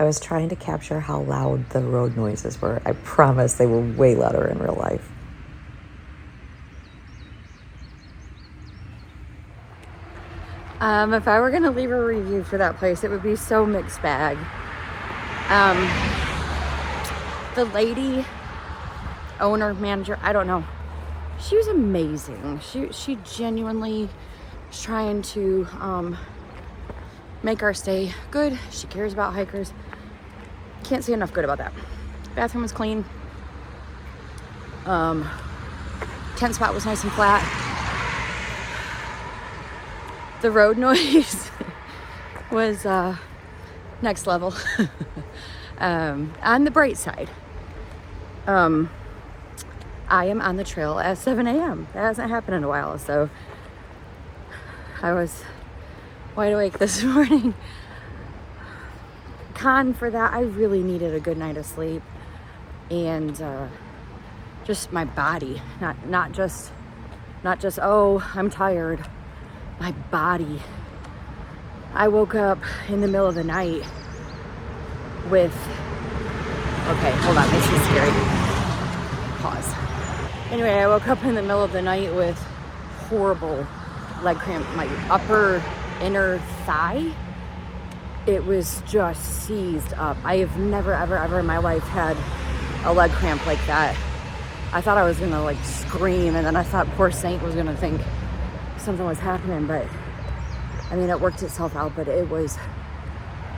I was trying to capture how loud the road noises were. I promise they were way louder in real life. If I were gonna leave a review for that place, it would be so mixed bag. The lady, owner, manager, I don't know. She was amazing. She genuinely was trying to make our stay good. She cares about hikers. Can't say enough good about that. Bathroom was clean. Tent spot was nice and flat. The road noise was next level. On the bright side, I am on the trail at 7 a.m. That hasn't happened in a while, so I was wide awake this morning. Con for that, I really needed a good night of sleep, and just my body, not just oh, I'm tired. My body. I woke up in the middle of the night with, okay, hold on, this is scary. Pause. Anyway, I woke up in the middle of the night with horrible leg cramp. My upper inner thigh, it was just seized up. I have never, ever in my life had a leg cramp like that. I thought I was gonna like scream, and then I thought poor Saint was gonna think something was happening, but I mean, it worked itself out, but it was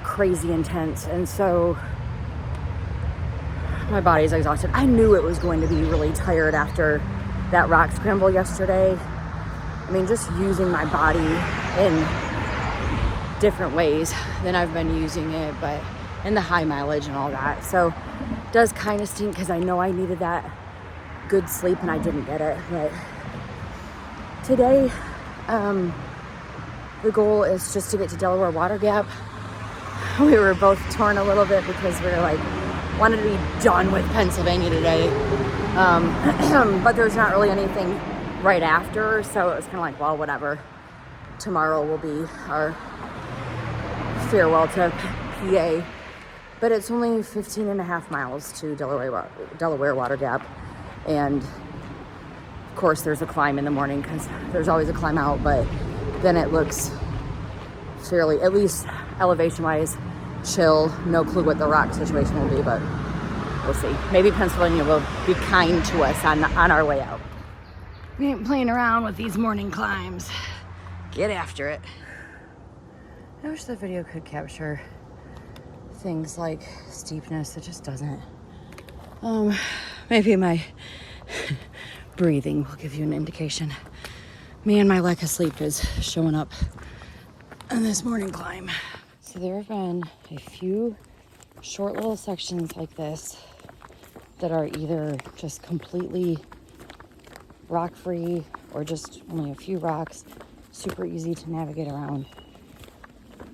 crazy intense. And so my body's exhausted. I knew it was going to be really tired after that rock scramble yesterday. I mean, just using my body in different ways than I've been using it, but in the high mileage and all that. So it does kind of stink because I know I needed that good sleep and I didn't get it. But today, the goal is just to get to Delaware Water Gap. We were both torn a little bit because we were like, wanted to be done with Pennsylvania today. But there's not really anything right after, so it was kind of like, well, whatever. Tomorrow will be our farewell to PA. But it's only 15 and a half miles to Delaware Water Gap. And of course there's a climb in the morning because there's always a climb out, but then it looks fairly, at least elevation-wise, chill. No clue what the rock situation will be, but we'll see. Maybe Pennsylvania will be kind to us on our way out. We ain't playing around with these morning climbs. Get after it. I wish the video could capture things like steepness. It just doesn't. Maybe my breathing will give you an indication. Man, my lack of sleep is showing up on this morning climb. So there have been a few short little sections like this that are either just completely rock free or just only a few rocks, super easy to navigate around.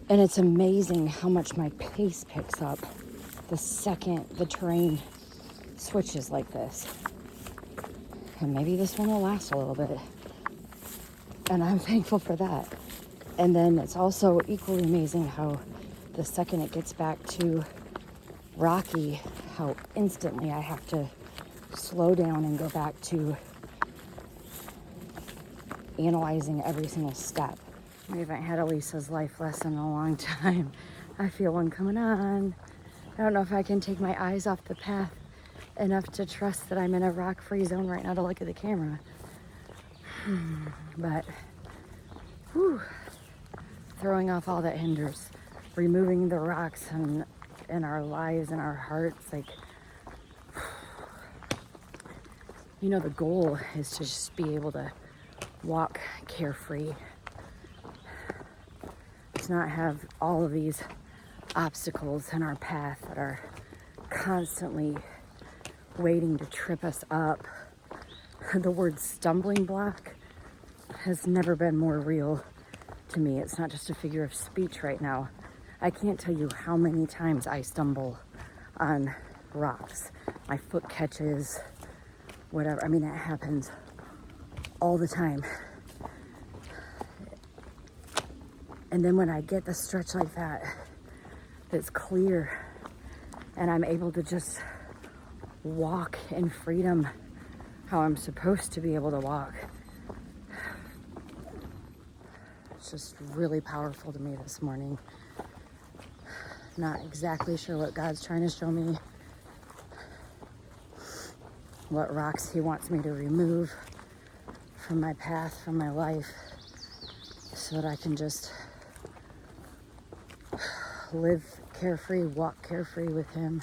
And it's amazing how much my pace picks up the second the terrain switches like this. And maybe this one will last a little bit. And I'm thankful for that. And then it's also equally amazing how the second it gets back to rocky, how instantly I have to slow down and go back to analyzing every single step. We haven't had Elisa's life lesson in a long time. I feel one coming on. I don't know if I can take my eyes off the path enough to trust that I'm in a rock-free zone right now to look at the camera. But, whew, throwing off all that hinders, removing the rocks in our lives and our hearts, like, you know, the goal is to just be able to walk carefree, to not have all of these obstacles in our path that are constantly waiting to trip us up. The word stumbling block has never been more real to me. It's not just a figure of speech right now. I can't tell you how many times I stumble on rocks. My foot catches, whatever. I mean, it happens all the time. And then when I get the stretch like that, that's clear, and I'm able to just walk in freedom how I'm supposed to be able to walk. It's just really powerful to me this morning. Not exactly sure what God's trying to show me, what rocks he wants me to remove from my path, from my life, so that I can just live carefree, walk carefree with him.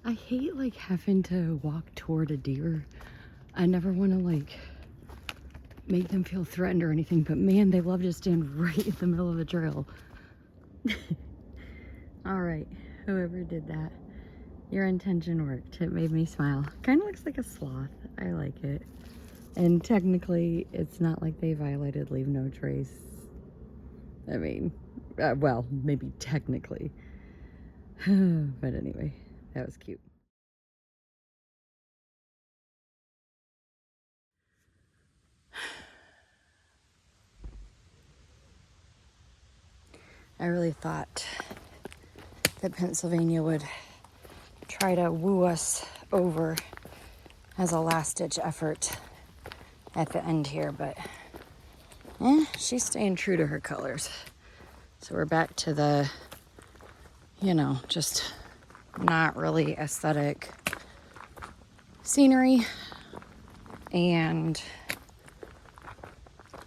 I hate like having to walk toward a deer. I never want to like make them feel threatened or anything, but man, they love to stand right in the middle of the trail. All right, whoever did that, your intention worked. It made me smile. Kind of looks like a sloth. I like it. And technically, it's not like they violated leave no trace. I mean, well, maybe technically. But anyway, that was cute. I really thought that Pennsylvania would try to woo us over as a last-ditch effort at the end here, but she's staying true to her colors. So we're back to the, just not really aesthetic scenery and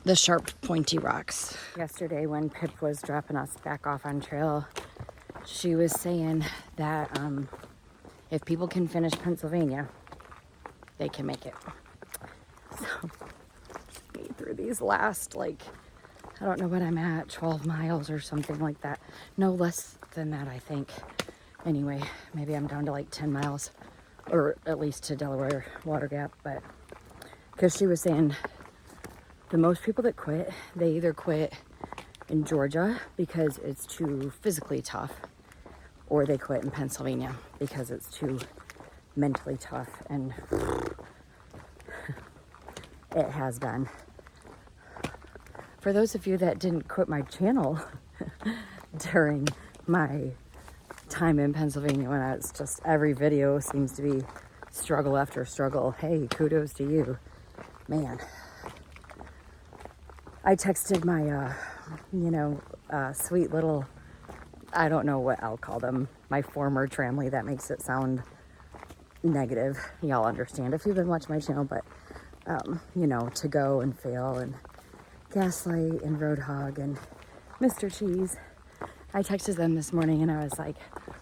the sharp, pointy rocks. Yesterday when Pip was dropping us back off on trail, she was saying that if people can finish Pennsylvania, they can make it. So, through these last, I don't know what I'm at, 12 miles or something like that. No less than that, I think. Anyway, maybe I'm down to 10 miles, or at least to Delaware Water Gap, but because she was saying the most people that quit, they either quit in Georgia because it's too physically tough, or they quit in Pennsylvania because it's too mentally tough, and it has been. For those of you that didn't quit my channel during my time in Pennsylvania, when it's just every video seems to be struggle after struggle, hey, kudos to you. Man, I texted my, sweet little, I don't know what I'll call them, my former tramley. That makes it sound negative. Y'all understand if you've been watching my channel, but, to go and fail and Gaslight and Roadhog and Mr. Cheese. I texted them this morning and I was like,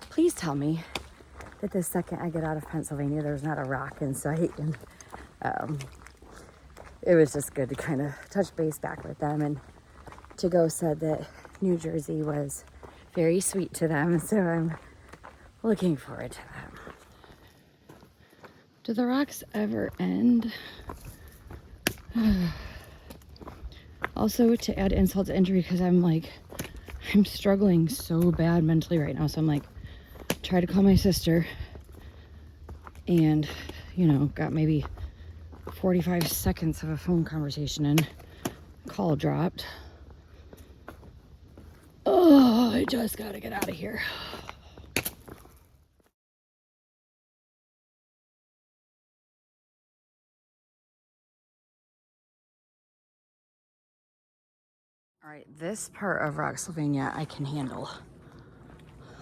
please tell me that the second I get out of Pennsylvania, there's not a rock in sight. And it was just good to kind of touch base back with them. And To Go said that New Jersey was very sweet to them, so I'm looking forward to that. Do the rocks ever end? Also, to add insult to injury, because I'm struggling so bad mentally right now. So I'm try to call my sister, and got maybe 45 seconds of a phone conversation and call dropped. Oh, I just gotta get out of here. All right, this part of Rocksylvania I can handle,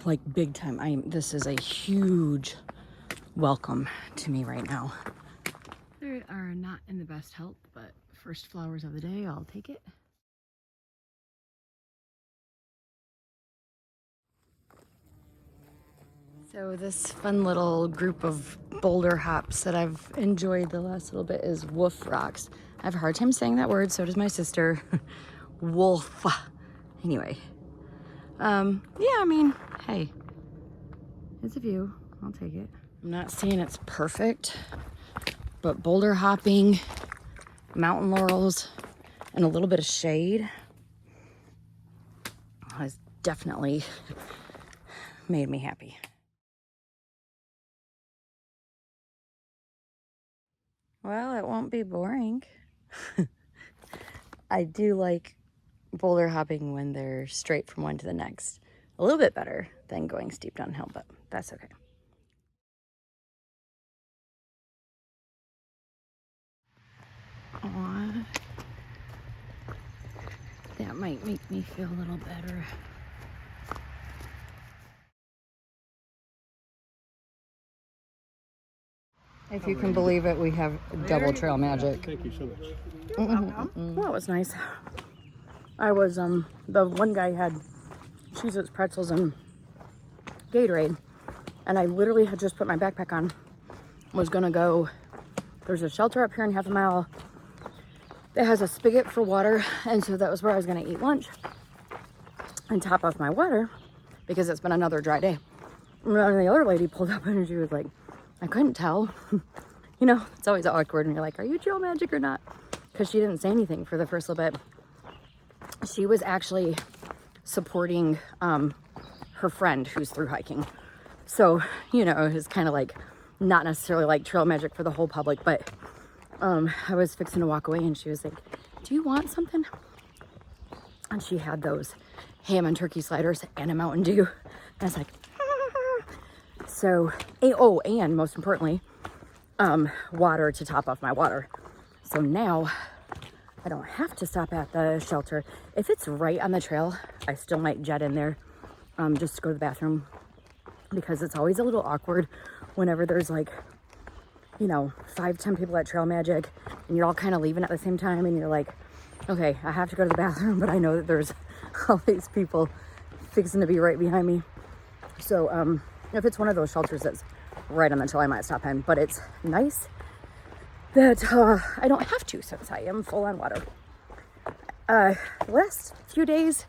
like big time. This is a huge welcome to me right now. They are not in the best health, but first flowers of the day, I'll take it. So this fun little group of boulder hops that I've enjoyed the last little bit is Wolf Rocks. I have a hard time saying that word, so does my sister. Wolf. Anyway. Yeah, I mean, hey, it's a view. I'll take it. I'm not saying it's perfect, but boulder hopping, mountain laurels, and a little bit of shade has definitely made me happy. Well, it won't be boring. I do like boulder hopping when they're straight from one to the next. A little bit better than going steep downhill, but that's okay. Aww. That might make me feel a little better. If you can believe it, we have double trail magic. Thank you so much. Well, that was nice. I was, the one guy had Cheez-Its, pretzels, and Gatorade. And I literally had just put my backpack on. Was gonna go, there's a shelter up here in half a mile that has a spigot for water. And so that was where I was gonna eat lunch and top off my water because it's been another dry day. And the other lady pulled up and she was like, I couldn't tell. You know, it's always awkward and you're like, are you trail magic or not? Because she didn't say anything for the first little bit. She was actually supporting her friend who's through hiking. So, you know, it was kind of like not necessarily like trail magic for the whole public, but I was fixing to walk away and she was like, do you want something? And she had those ham and turkey sliders and a Mountain Dew. And I was like, so, oh, and most importantly, water to top off my water. So now I don't have to stop at the shelter. If it's right on the trail, I still might jet in there just to go to the bathroom because it's always a little awkward whenever there's like, you know, 5-10 people at Trail Magic and you're all kind of leaving at the same time and you're like, okay, I have to go to the bathroom, but I know that there's all these people fixing to be right behind me. So if it's one of those shelters that's right on the trail, I might stop in, but it's nice that I don't have to since I am full on water. Last few days,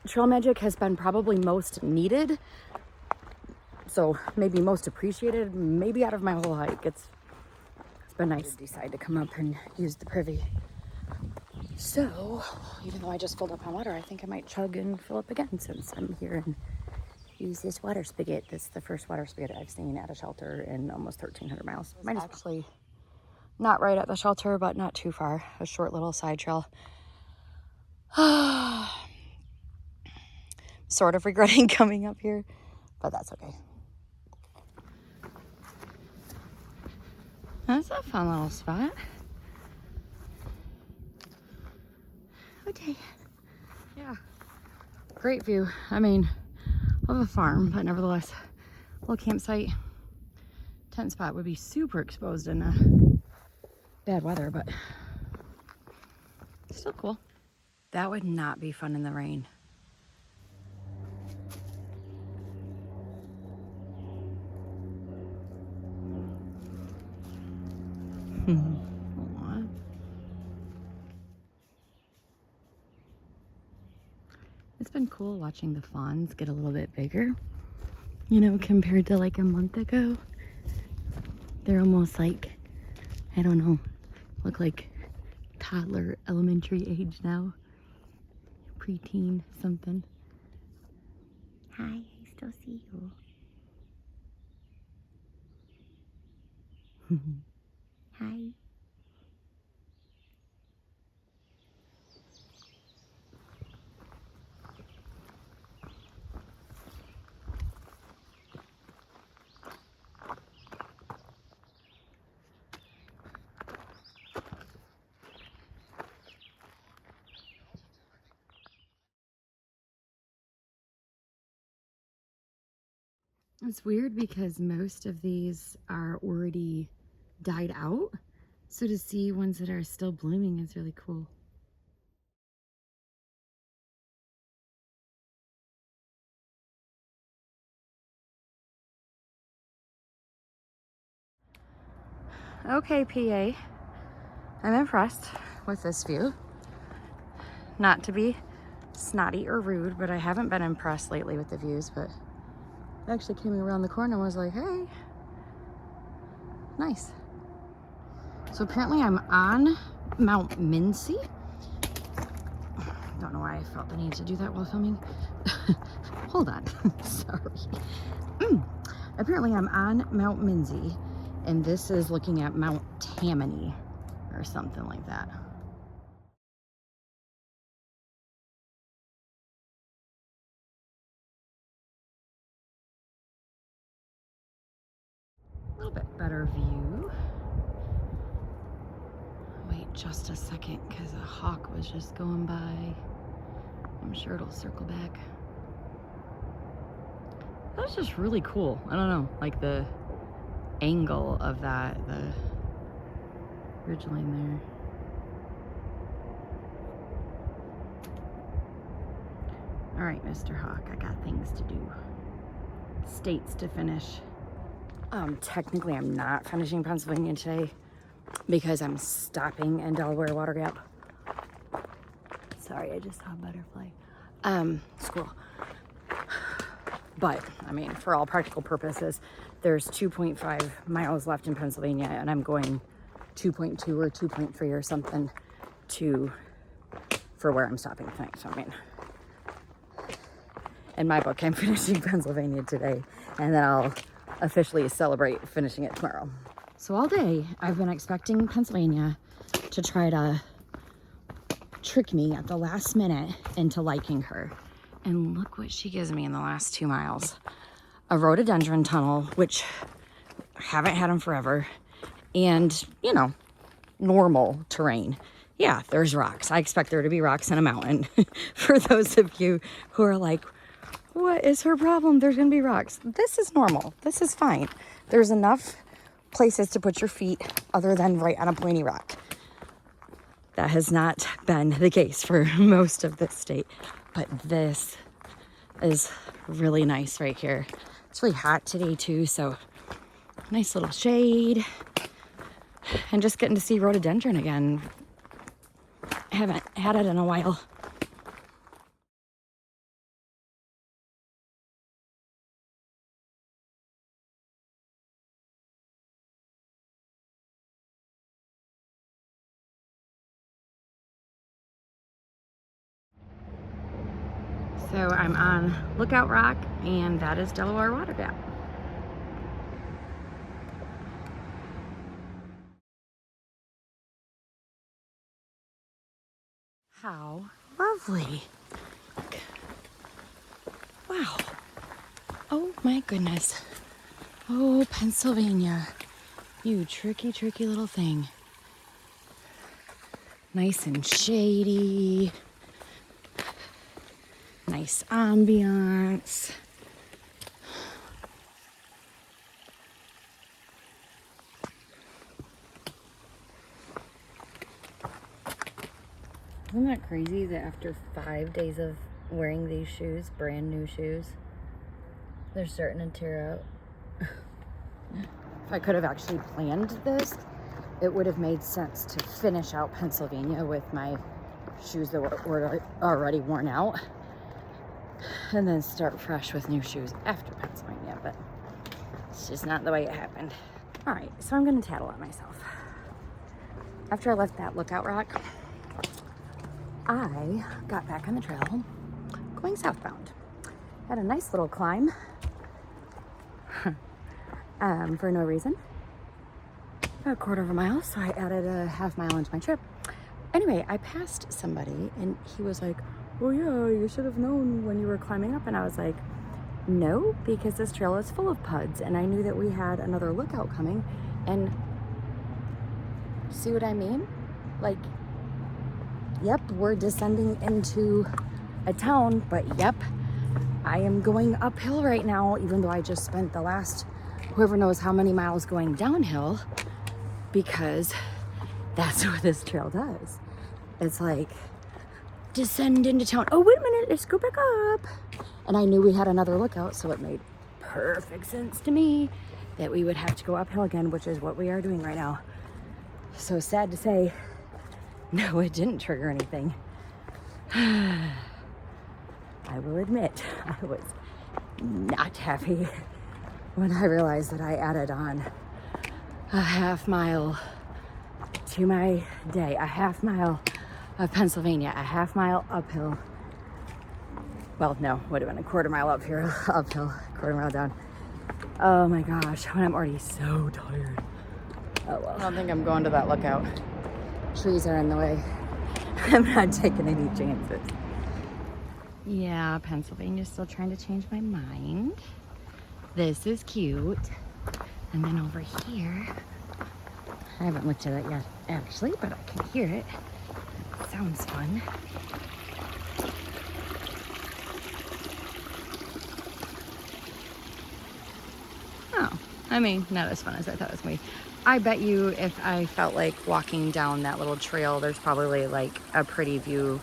Trail Magic has been probably most needed, so maybe most appreciated, maybe out of my whole hike. It's been nice to decide to come up and use the privy. So, even though I just filled up on water, I think I might chug and fill up again since I'm here and use this water spigot. This is the first water spigot I've seen at a shelter in almost 1,300 miles. Mine is actually not right at the shelter, but not too far. A short little side trail. Sort of regretting coming up here, but that's okay. That's a fun little spot. Okay. Yeah. Great view. I mean, of a farm, but nevertheless, little campsite. Tent spot would be super exposed in bad weather, but still cool. That would not be fun in the rain. Aww. It's been cool watching the fawns get a little bit bigger, you know, compared to like a month ago. They're almost like, I don't know, look like toddler elementary age now. Preteen something. Hi, I still see you. Hi. It's weird because most of these are already died out. So to see ones that are still blooming is really cool. Okay, PA. I'm impressed with this view. Not to be snotty or rude, but I haven't been impressed lately with the views, but I actually came around the corner and was like, hey, nice. So apparently I'm on Mount Mincy. Don't know why I felt the need to do that while filming. Hold on, sorry. Apparently I'm on Mount Mincy, and this is looking at Mount Tammany or something like that. A little bit better view. Wait just a second, because a hawk was just going by. I'm sure it'll circle back. That was just really cool. I don't know, like the angle of that, the ridgeline there. All right, Mr. Hawk, I got things to do. States to finish. Technically I'm not finishing Pennsylvania today because I'm stopping in Delaware Water Gap. Sorry, I just saw a butterfly. Squirrel. But, I mean, for all practical purposes, there's 2.5 miles left in Pennsylvania, and I'm going 2.2 or 2.3 or something for where I'm stopping tonight. So, I mean, in my book, I'm finishing Pennsylvania today, and then I'll officially celebrate finishing it tomorrow. So all day, I've been expecting Pennsylvania to try to trick me at the last minute into liking her. And look what she gives me in the last 2 miles. A rhododendron tunnel, which I haven't had them forever. And, you know, normal terrain. Yeah, there's rocks. I expect there to be rocks in a mountain. For those of you who are like, what is her problem? There's going to be rocks. This is normal. This is fine. There's enough places to put your feet other than right on a pointy rock. That has not been the case for most of this state. But this is really nice right here. It's really hot today too, so nice little shade. And just getting to see rhododendron again. I haven't had it in a while. So I'm on Lookout Rock, and that is Delaware Water Gap. How lovely. Wow. Oh my goodness. Oh, Pennsylvania. You tricky, tricky little thing. Nice and shady. Nice ambiance. Isn't that crazy that after 5 days of wearing these shoes, brand new shoes, they're starting to tear out? If I could have actually planned this, it would have made sense to finish out Pennsylvania with my shoes that were already worn out, and then start fresh with new shoes after Pennsylvania, but it's just not the way it happened. All right, so I'm gonna tattle on myself. After I left that Lookout Rock, I got back on the trail going southbound. Had a nice little climb for no reason. About a quarter of a mile, so I added a half mile into my trip. Anyway, I passed somebody and he was like, oh yeah, you should have known when you were climbing up. And I was like, no, because this trail is full of puds, and I knew that we had another lookout coming. And see what I mean? Like, yep, we're descending into a town, but yep, I am going uphill right now, even though I just spent the last whoever knows how many miles going downhill, because that's what this trail does. It's like descend into town. Oh, wait a minute, let's go back up. And I knew we had another lookout, so it made perfect sense to me that we would have to go uphill again, which is what we are doing right now. So sad to say, no, it didn't trigger anything. I will admit, I was not happy when I realized that I added on a half mile to my day, a half mile of Pennsylvania, a half mile uphill. Well, no, would have been a quarter mile uphill, quarter mile down. Oh my gosh, when I'm already so tired. Oh well. I don't think I'm going to that lookout. Trees are in the way. I'm not taking any chances. Yeah, Pennsylvania's still trying to change my mind. This is cute. And then over here, I haven't looked at it yet, actually, but I can hear it. It sounds fun. Oh, I mean, not as fun as I thought it was going to be. I bet you if I felt like walking down that little trail, there's probably like a pretty view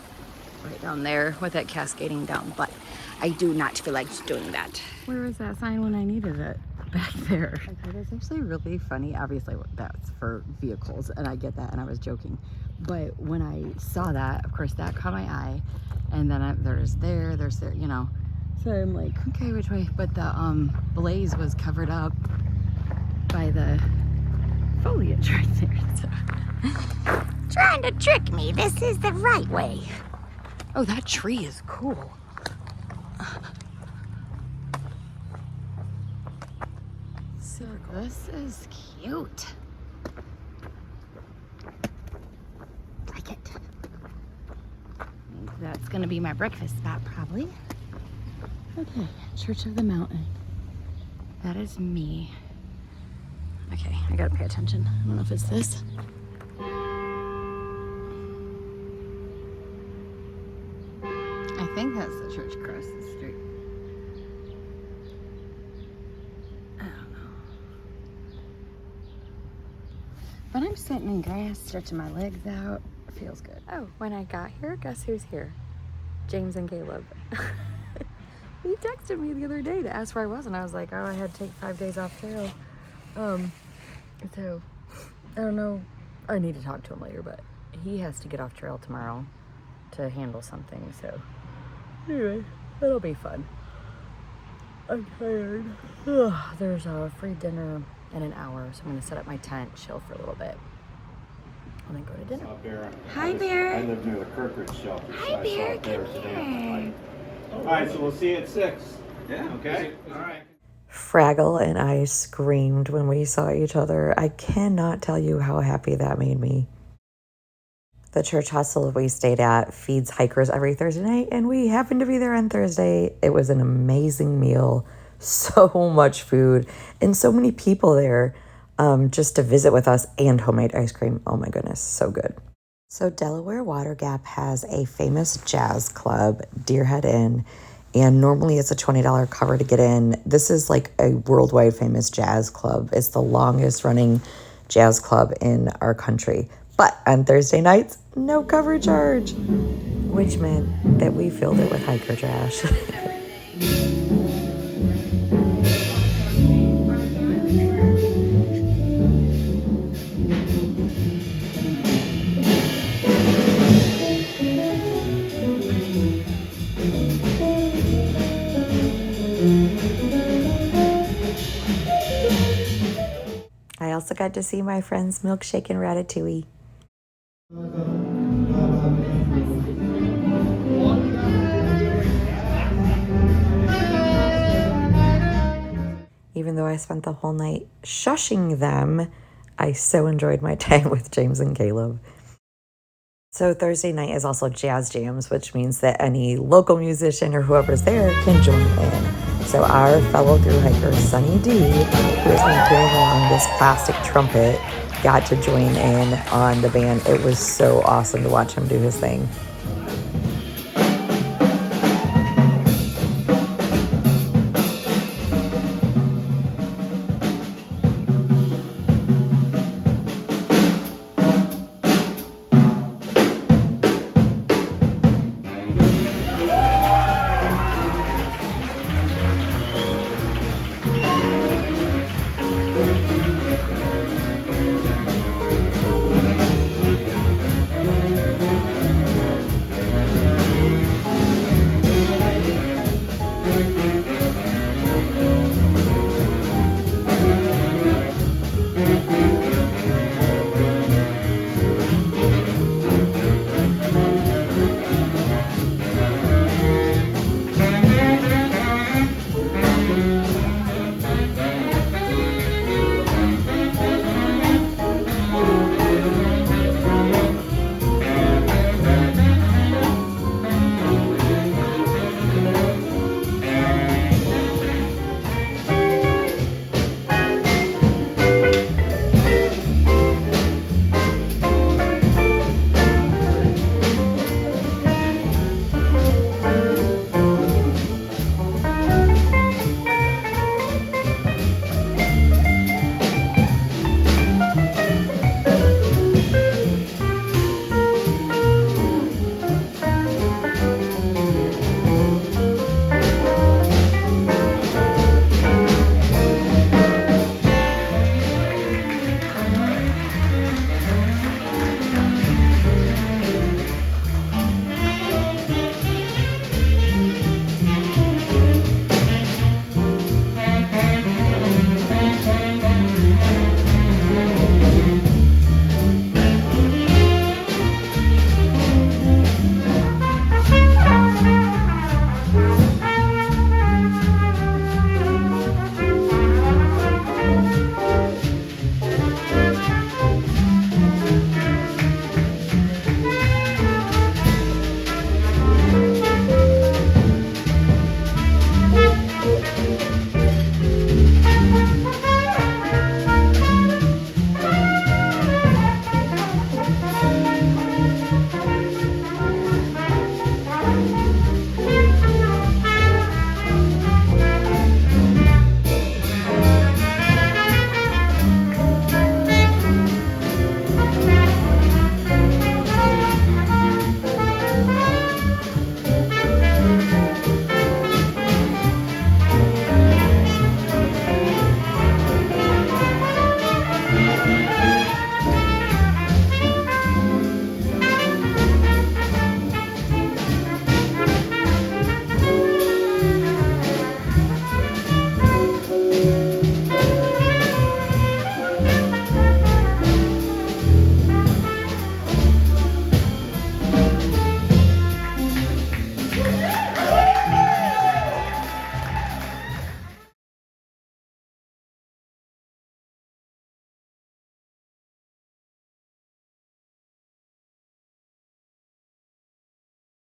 right down there with it cascading down, but I do not feel like doing that. Where was that sign when I needed it? Back there. Okay, that's actually really funny. Obviously, that's for vehicles, and I get that, and I was joking. But when I saw that, of course, that caught my eye, and then there's there, you know. So I'm like, okay, which way? But the blaze was covered up by the foliage right there. So. Trying to trick me. This is the right way. Oh, that tree is cool. So this is cute. Like it. That's gonna be my breakfast spot probably. Okay, Church of the Mountain. That is me. Okay, I gotta pay attention. I don't know if it's this. I think that's the church across the street. I don't know. But I'm sitting in grass, stretching my legs out. It feels good. Oh, when I got here, guess who's here? James and Caleb. He texted me the other day to ask where I was, and I was like, oh, I had to take 5 days off trail. So, I don't know. I need to talk to him later, but he has to get off trail tomorrow to handle something, so anyway, it'll be fun. I'm tired. Ugh, there's a free dinner in an hour, so I'm going to set up my tent, chill for a little bit, and then go to dinner. Hi, Bear. I live near the Kirkridge shelter. Hi, Bear. Come here. All right, so we'll see you at 6. Yeah, okay. All right. Fraggle and I screamed when we saw each other. I cannot tell you how happy that made me. The church hostel we stayed at feeds hikers every Thursday night, and we happened to be there on Thursday. It was an amazing meal, so much food, and so many people there just to visit with us, and homemade ice cream. Oh my goodness, so good. So Delaware Water Gap has a famous jazz club, Deerhead Inn, and normally it's a $20 cover to get in. This is like a worldwide famous jazz club. It's the longest running jazz club in our country. But on Thursday nights, no cover charge, which meant that we filled it with hiker trash. I also got to see my friends Milkshake and Ratatouille. Even though I spent the whole night shushing them, I so enjoyed my time with James and Caleb. So Thursday night is also jazz jams, which means that any local musician or whoever's there can join in. So our fellow thru hiker, Sunny D, who has been carrying along this plastic trumpet, got to join in on the band. It was so awesome to watch him do his thing. Welcome.